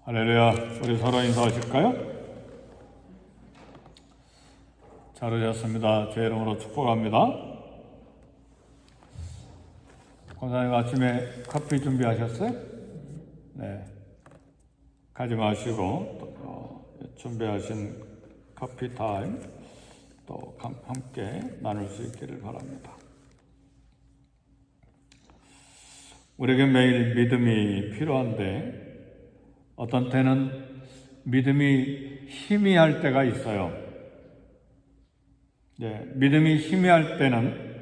할렐루야. 우리 서로 인사하실까요? 잘 오셨습니다. 제 이름으로 축복합니다. 권사님 아침에 커피 준비하셨어요? 네. 가지 마시고 준비하신 커피 타임 또 함께 나눌 수 있기를 바랍니다. 우리에게 매일 믿음이 필요한데 어떤 때는 믿음이 희미할 때가 있어요. 믿음이 희미할 때는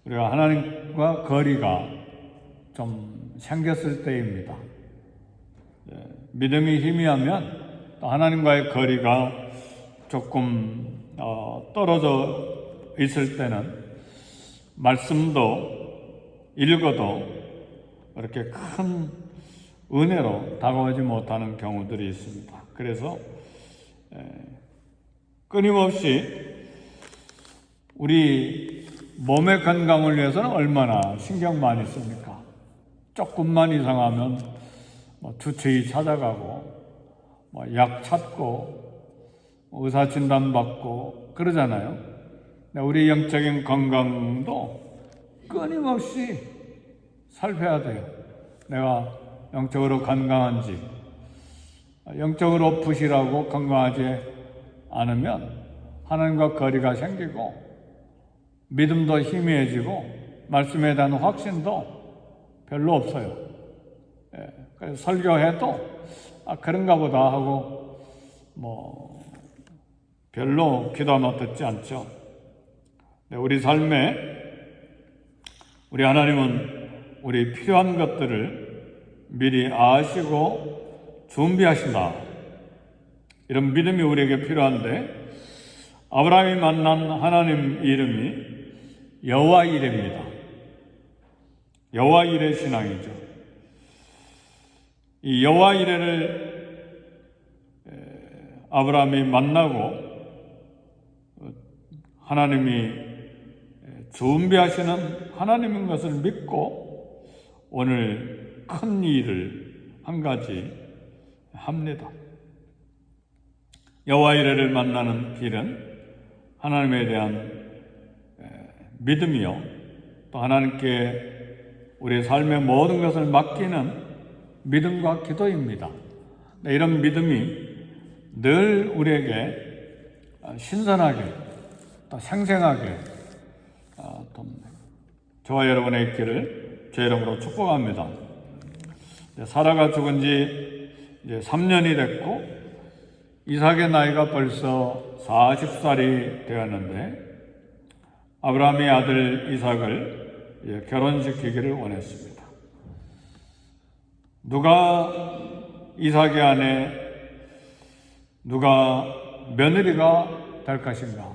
우리가 하나님과 거리가 좀 생겼을 때입니다. 믿음이 희미하면 또 하나님과의 거리가 조금 떨어져 있을 때는 말씀도 읽어도 이렇게 큰 은혜로 다가오지 못하는 경우들이 있습니다. 그래서 끊임없이 우리 몸의 건강을 위해서는 얼마나 신경 많이 씁니까? 조금만 이상하면 주치의 찾아가고 약 찾고 의사 진단 받고 그러잖아요. 우리 영적인 건강도 끊임없이 살펴야 돼요. 내가 영적으로 건강한지, 영적으로 부실하고 건강하지 않으면 하나님과 거리가 생기고 믿음도 희미해지고 말씀에 대한 확신도 별로 없어요. 그래서 설교해도 그런가 보다 하고 별로 기도하면 듣지 않죠. 우리 삶에 우리 하나님은 우리 필요한 것들을 미리 아시고 준비하신다. 이런 믿음이 우리에게 필요한데 아브라함이 만난 하나님 이름이 여호와 이레입니다. 여호와 이레 신앙이죠. 이 여호와 이레를 아브라함이 만나고 하나님이 준비하시는 하나님인 것을 믿고 오늘 큰 일을 한 가지 합니다. 여호와 이레를 만나는 길은 하나님에 대한 믿음이요, 또 하나님께 우리의 삶의 모든 것을 맡기는 믿음과 기도입니다. 이런 믿음이 늘 우리에게 신선하게 또 생생하게 저와 여러분의 있기를 제 이름으로 축복합니다. 사라가 죽은 지 이제 3년이 됐고 이삭의 나이가 벌써 40살이 되었는데 아브라함의 아들 이삭을 결혼시키기를 원했습니다. 누가 이삭의 아내, 누가 며느리가 될 것인가?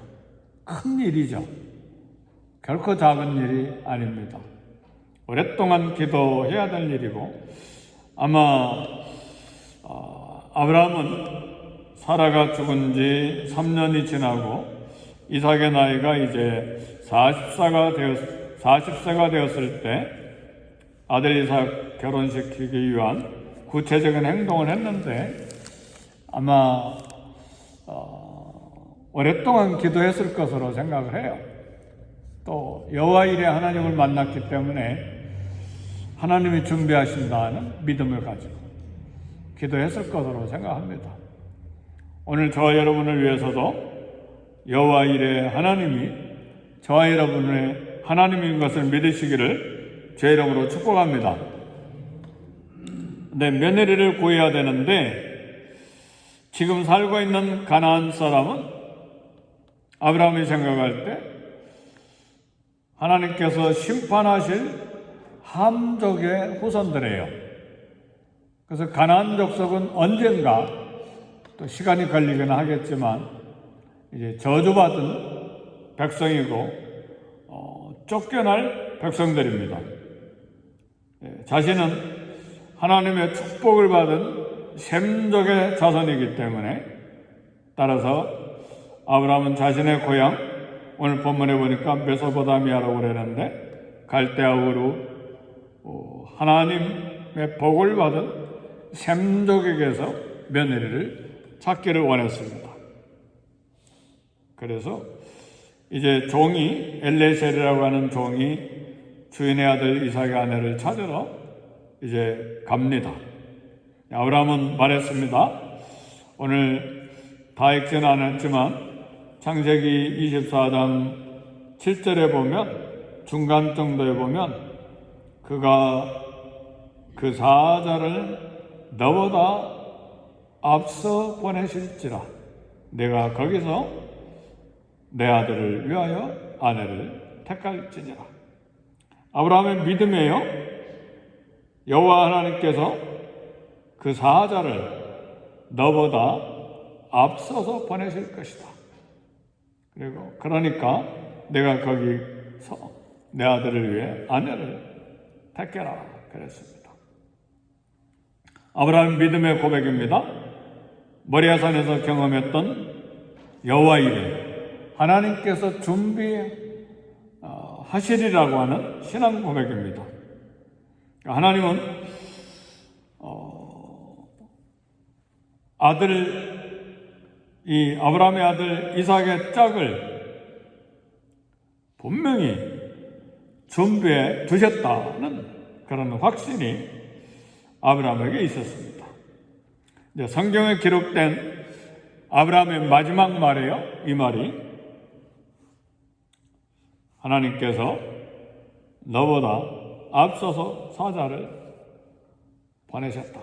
큰 일이죠. 결코 작은 일이 아닙니다. 오랫동안 기도해야 될 일이고 아마 아브라함은 사라가 죽은 지 3년이 지나고 이삭의 나이가 이제 40세가 되었을 때 아들 이삭 결혼시키기 위한 구체적인 행동을 했는데 아마 오랫동안 기도했을 것으로 생각을 해요. 또 여호와 이레 하나님을 만났기 때문에 하나님이 준비하신다는 믿음을 가지고 기도했을 것으로 생각합니다. 오늘 저와 여러분을 위해서도 여호와 이레 하나님이 저와 여러분의 하나님인 것을 믿으시기를 제 이름으로 축복합니다. 며느리를 구해야 되는데 지금 살고 있는 가나안 사람은 아브라함이 생각할 때 하나님께서 심판하실 함족의 후손들이에요. 그래서 가나안 족속은 언젠가 또 시간이 걸리거나 하겠지만 이제 저주받은 백성이고 쫓겨날 백성들입니다. 자신은 하나님의 축복을 받은 셈족의 자손이기 때문에 따라서 아브라함은 자신의 고향, 오늘 본문에 보니까 메소포타미아라고 그랬는데 갈대아 우르 하나님의 복을 받은 셈족에게서 며느리를 찾기를 원했습니다. 그래서 이제 종이 엘레셀이라고 하는 종이 주인의 아들 이삭의 아내를 찾으러 이제 갑니다. 아브라함은 말했습니다. 오늘 다 읽지는 않았지만 창세기 24장 7절에 보면, 중간 정도에 보면 그가 그 사자를 너보다 앞서 보내실지라 내가 거기서 내 아들을 위하여 아내를 택할지니라. 아브라함의 믿음이에요. 여호와 하나님께서 그 사자를 너보다 앞서서 보내실 것이다. 그리고 그러니까 내가 거기서 내 아들을 위해 아내를 택해라 그랬습니다. 아브라함 믿음의 고백입니다. 모리아산에서 경험했던 여호와 이레, 하나님께서 준비하시리라고 하는 신앙 고백입니다. 하나님은 이 아브라함의 아들 이삭의 짝을 분명히 준비해 두셨다는 그런 확신이 아브라함에게 있었습니다. 성경에 기록된 아브라함의 마지막 말이에요. 이 말이 하나님께서 너보다 앞서서 사자를 보내셨다.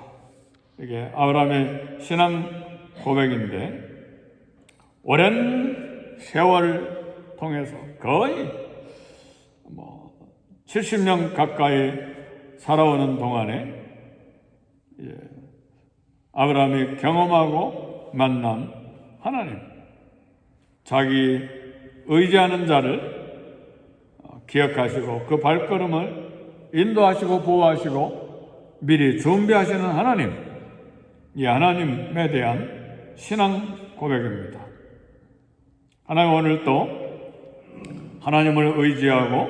이게 아브라함의 신앙 고백인데, 오랜 세월을 통해서 거의 70년 가까이 살아오는 동안에 아브라함이 경험하고 만난 하나님, 자기 의지하는 자를 기억하시고 그 발걸음을 인도하시고 보호하시고 미리 준비하시는 하나님, 이 하나님에 대한 신앙 고백입니다. 하나님 오늘 또 하나님을 의지하고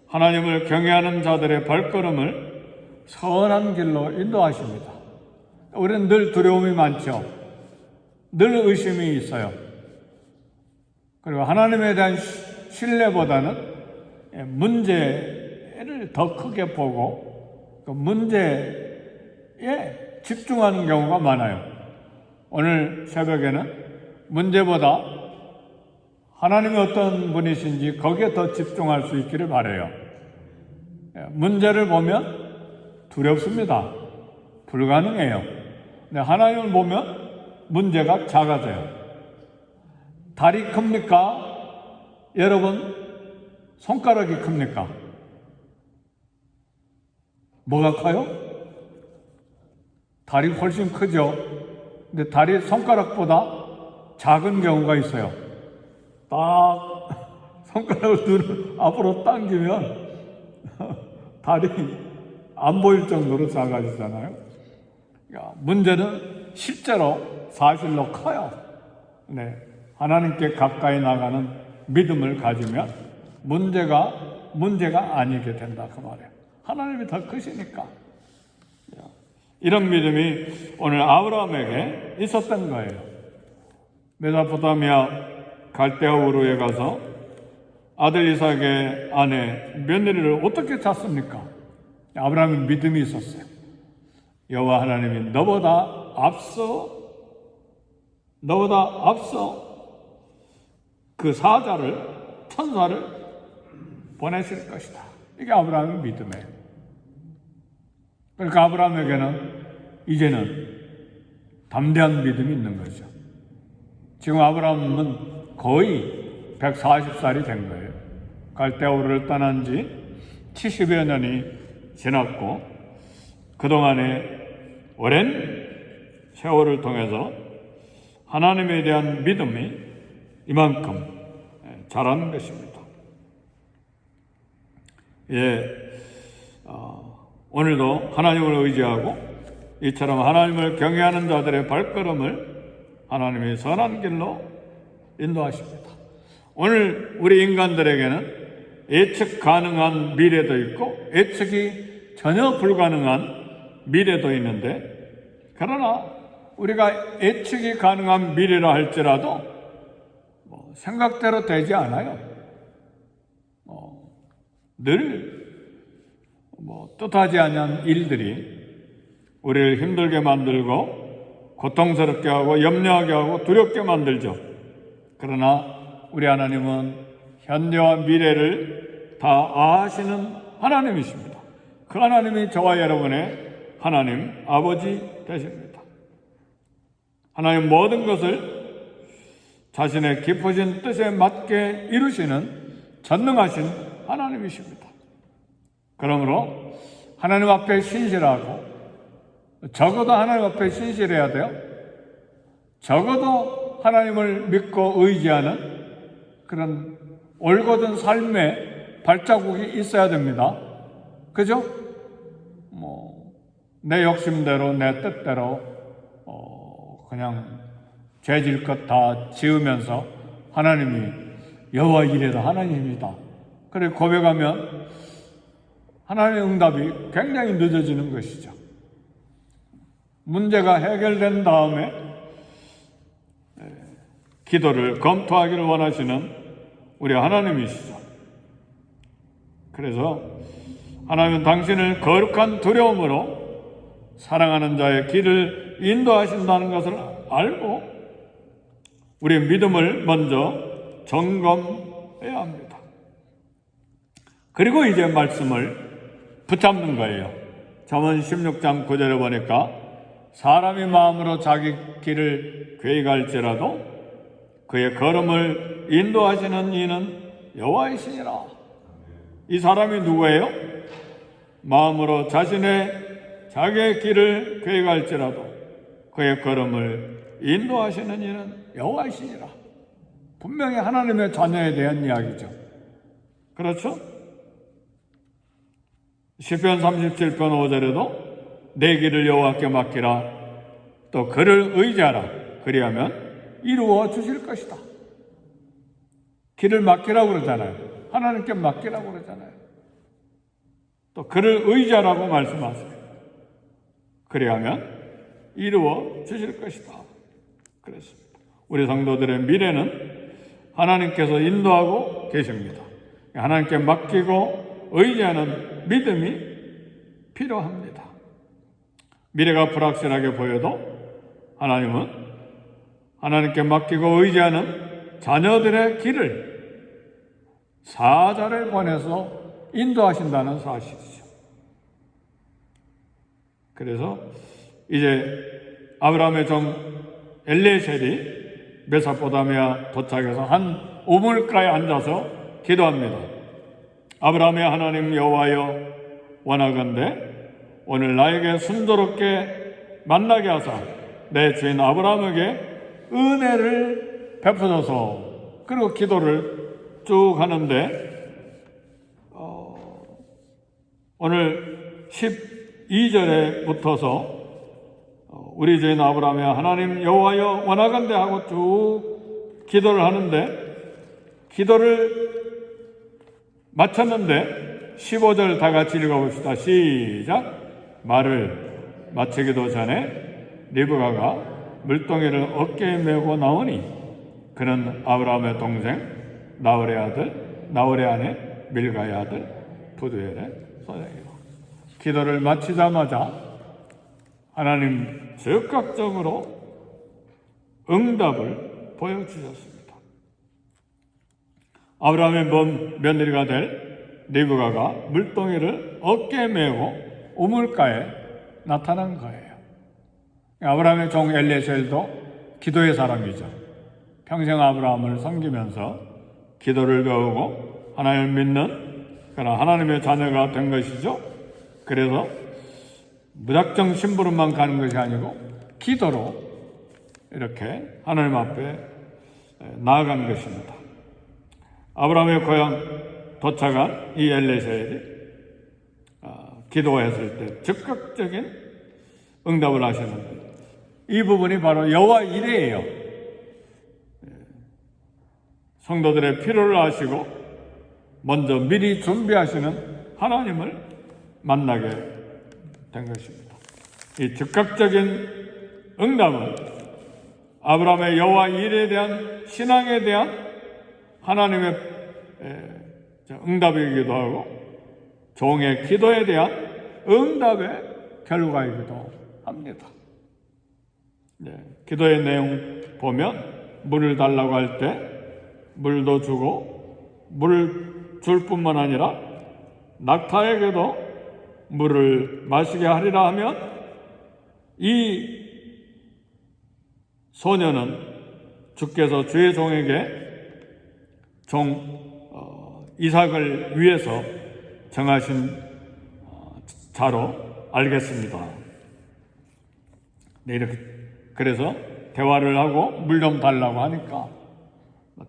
하나님을 경외하는 자들의 발걸음을 선한 길로 인도하십니다. 우리는 늘 두려움이 많죠. 늘 의심이 있어요. 그리고 하나님에 대한 신뢰보다는 문제를 더 크게 보고 그 문제에 집중하는 경우가 많아요. 오늘 새벽에는 문제보다 하나님이 어떤 분이신지 거기에 더 집중할 수 있기를 바라요. 문제를 보면 두렵습니다. 불가능해요. 근데 하나님을 보면 문제가 작아져요. 달이 큽니까? 여러분, 손가락이 큽니까? 뭐가 커요? 달이 훨씬 크죠? 근데 달이 손가락보다 작은 경우가 있어요. 딱 손가락을 눈을 앞으로 당기면 달이 안 보일 정도로 작아지잖아요. 그러니까 문제는 실제로 사실로 커요. 네, 하나님께 가까이 나가는 믿음을 가지면 문제가 아니게 된다 그 말이에요. 하나님이 더 크시니까. 이런 믿음이 오늘 아브라함에게 있었던 거예요. 메소포타미아 갈대아 우르에 가서 아들 이삭의 아내 며느리를 어떻게 찾습니까? 아브라함은 믿음이 있었어요. 여호와 하나님이 너보다 앞서 그 천사를 보내실 것이다. 이게 아브라함의 믿음이에요. 그러니까 아브라함에게는 이제는 담대한 믿음이 있는 거죠. 지금 아브라함은 거의 140살이 된 거예요. 갈대아 우르를 떠난 지 70여 년이 지났고 그동안의 오랜 세월을 통해서 하나님에 대한 믿음이 이만큼 자라는 것입니다. 오늘도 하나님을 의지하고 이처럼 하나님을 경외하는 자들의 발걸음을 하나님의 선한 길로 인도하십니다. 오늘 우리 인간들에게는 예측 가능한 미래도 있고 예측이 전혀 불가능한 미래도 있는데, 그러나 우리가 예측이 가능한 미래라 할지라도 생각대로 되지 않아요. 늘 뜻하지 않은 일들이 우리를 힘들게 만들고 고통스럽게 하고 염려하게 하고 두렵게 만들죠. 그러나 우리 하나님은 현재와 미래를 다 아시는 하나님이십니다. 그 하나님이 저와 여러분의 하나님 아버지 되십니다. 하나님 모든 것을 자신의 깊으신 뜻에 맞게 이루시는 전능하신 하나님이십니다. 그러므로 하나님 앞에 신실하고, 적어도 하나님 앞에 신실해야 돼요. 적어도 하나님을 믿고 의지하는 그런 올곧은 삶의 발자국이 있어야 됩니다. 그죠? 내 욕심대로 내 뜻대로 그냥 죄질것 다 지으면서 하나님이 여호와 이레다 하나님입니다. 그래 고백하면 하나님의 응답이 굉장히 늦어지는 것이죠. 문제가 해결된 다음에 기도를 검토하기를 원하시는 우리 하나님이시죠. 그래서 하나님은 당신을 거룩한 두려움으로 사랑하는 자의 길을 인도하신다는 것을 알고 우리의 믿음을 먼저 점검해야 합니다. 그리고 이제 말씀을 붙잡는 거예요. 잠언 16장 9절에 보니까 사람이 마음으로 자기 길을 계획할지라도 그의 걸음을 인도하시는 이는 여호와이시니라. 이 사람이 누구예요? 마음으로 자기의 길을 계획할지라도 그의 걸음을 인도하시는 이는 여호와이시니라. 분명히 하나님의 자녀에 대한 이야기죠. 그렇죠? 시편 37편 5절에도 내 길을 여호와께 맡기라, 또 그를 의지하라, 그리하면 이루어 주실 것이다. 길을 맡기라고 그러잖아요. 하나님께 맡기라고 그러잖아요. 또 그를 의지하라고 말씀하세요. 그리하면 이루어 주실 것이다. 그랬습니다. 우리 성도들의 미래는 하나님께서 인도하고 계십니다. 하나님께 맡기고 의지하는 믿음이 필요합니다. 미래가 불확실하게 보여도 하나님은 하나님께 맡기고 의지하는 자녀들의 길을 사자를 보내서 인도하신다는 사실이죠. 그래서 이제 아브라함의 종 엘리에셀이 메소포타미아 도착해서 한 우물가에 앉아서 기도합니다. 아브라함의 하나님 여호와여, 원하건대 오늘 나에게 순조롭게 만나게 하사 내 주인 아브라함에게 은혜를 베푸소서. 그리고 기도를 쭉 하는데 오늘 12절에 붙어서 우리 주인 아브라함의 하나님 여호와여 원하건대 하고 쭉 기도를 하는데, 기도를 마쳤는데 15절 다 같이 읽어봅시다. 시작. 말을 마치기도 전에 리브가가 물동이를 어깨에 메고 나오니 그는 아브라함의 동생 나홀의 아내 밀가의 아들 부두엘의 소생이고. 기도를 마치자마자 하나님 즉각적으로 응답을 보여주셨습니다. 아브라함의 며느리가 될 리브가가 물동이를 어깨에 메고 우물가에 나타난 거예요. 아브라함의 종 엘리에셀도 기도의 사람이죠. 평생 아브라함을 섬기면서 기도를 배우고 하나님을 믿는 그런 하나님의 자녀가 된 것이죠. 그래서 무작정 심부름만 가는 것이 아니고 기도로 이렇게 하나님 앞에 나아간 것입니다. 아브라함의 고향 도착한 이 엘리에셀이 기도했을 때 즉각적인 응답을 하셨는데, 이 부분이 바로 여호와 이레예요. 성도들의 필요를 아시고 먼저 미리 준비하시는 하나님을 만나게 된 것입니다. 이 즉각적인 응답은 아브라함의 여호와 일에 대한 신앙에 대한 하나님의 응답이기도 하고 종의 기도에 대한 응답의 결과이기도 합니다. 기도의 내용 보면 물을 달라고 할 때 물도 주고 물을 줄 뿐만 아니라 낙타에게도 물을 마시게 하리라 하면 이 소녀는 주께서 주의 종에게 이삭을 위해서 정하신 자로 알겠습니다. 이렇게 그래서 대화를 하고 물 좀 달라고 하니까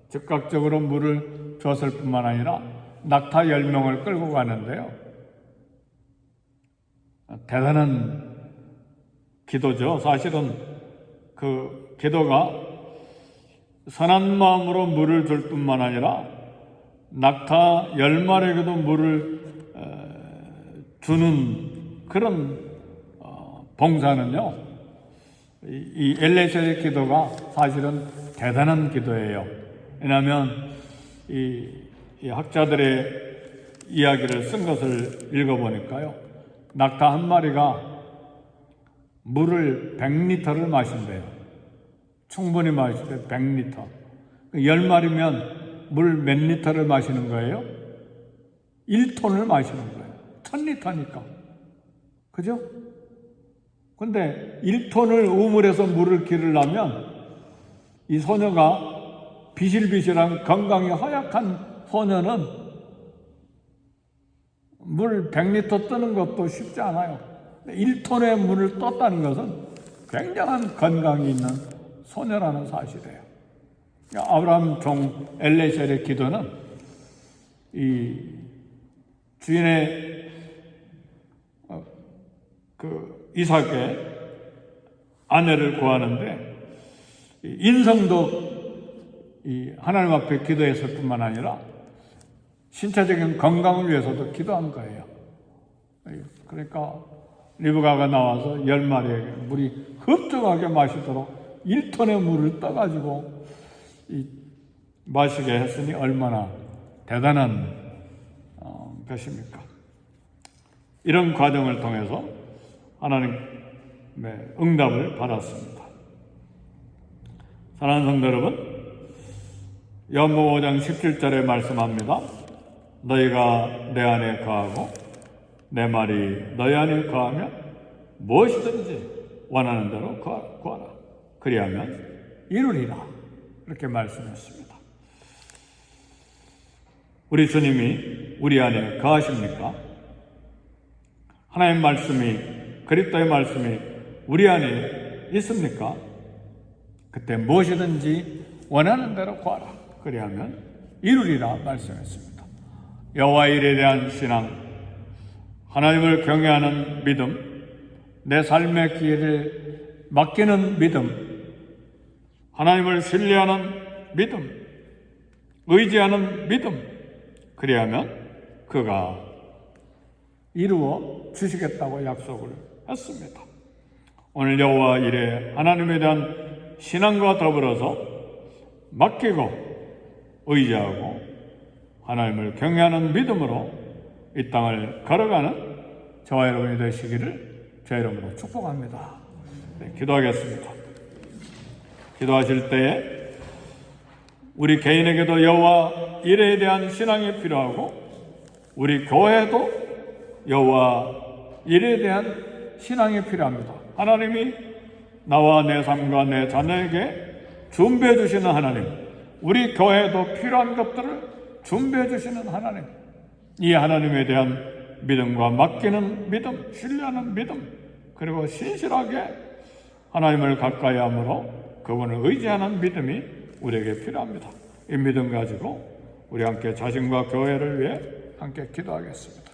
즉각적으로 물을 줬을 뿐만 아니라 낙타 10명을 끌고 가는데요. 대단한 기도죠. 사실은 그 기도가 선한 마음으로 물을 줄 뿐만 아니라 낙타 10마리에게도 물을 주는 그런 봉사는요, 이 엘리야의 기도가 사실은 대단한 기도예요. 왜냐하면 이 학자들의 이야기를 쓴 것을 읽어보니까요, 낙타 한 마리가 물을 100리터를 마신대요. 충분히 마실 때 100리터. 10마리면 물 몇 리터를 마시는 거예요? 1톤을 마시는 거예요. 1000리터니까. 그죠? 근데 1톤을 우물에서 물을 기르려면 이 소녀가 비실비실한 건강이 허약한 소녀는 물 100리터 뜨는 것도 쉽지 않아요. 1톤의 물을 떴다는 것은 굉장한 건강이 있는 소녀라는 사실이에요. 아브라함 종 엘리야의 기도는 이 주인의 이삭의 아내를 구하는데 인성도 이 하나님 앞에 기도했을 뿐만 아니라 신체적인 건강을 위해서도 기도한 거예요. 그러니까 리브가가 나와서 10마리에게 물이 흡족하게 마시도록 1톤의 물을 떠가지고 마시게 했으니 얼마나 대단한 것입니까? 이런 과정을 통해서 하나님의 응답을 받았습니다. 사랑하는 성도 여러분, 요한복음 5장 17절에 말씀합니다. 너희가 내 안에 거하고 내 말이 너희 안에 거하면 무엇이든지 원하는 대로 구하라. 그리하면 이루리라. 이렇게 말씀했습니다. 우리 주님이 우리 안에 거하십니까? 하나님의 말씀이, 그리스도의 말씀이 우리 안에 있습니까? 그때 무엇이든지 원하는 대로 구하라. 그리하면 이루리라 말씀했습니다. 여호와 일에 대한 신앙, 하나님을 경외하는 믿음, 내 삶의 기회를 맡기는 믿음, 하나님을 신뢰하는 믿음, 의지하는 믿음, 그리하면 그가 이루어 주시겠다고 약속을 했습니다. 오늘 여호와 일에 하나님에 대한 신앙과 더불어서 맡기고 의지하고 하나님을 경외하는 믿음으로 이 땅을 걸어가는 저와 여러분이 되시기를 제 이름으로 축복합니다. 기도하겠습니다. 기도하실 때에 우리 개인에게도 여호와 일에 대한 신앙이 필요하고 우리 교회도 여호와 일에 대한 신앙이 필요합니다. 하나님이 나와 내 삶과 내 자녀에게 준비해 주시는 하나님, 우리 교회에도 필요한 것들을 준비해 주시는 하나님, 이 하나님에 대한 믿음과 맡기는 믿음, 신뢰하는 믿음, 그리고 신실하게 하나님을 가까이 함으로 그분을 의지하는 믿음이 우리에게 필요합니다. 이 믿음 가지고 우리 함께 자신과 교회를 위해 함께 기도하겠습니다.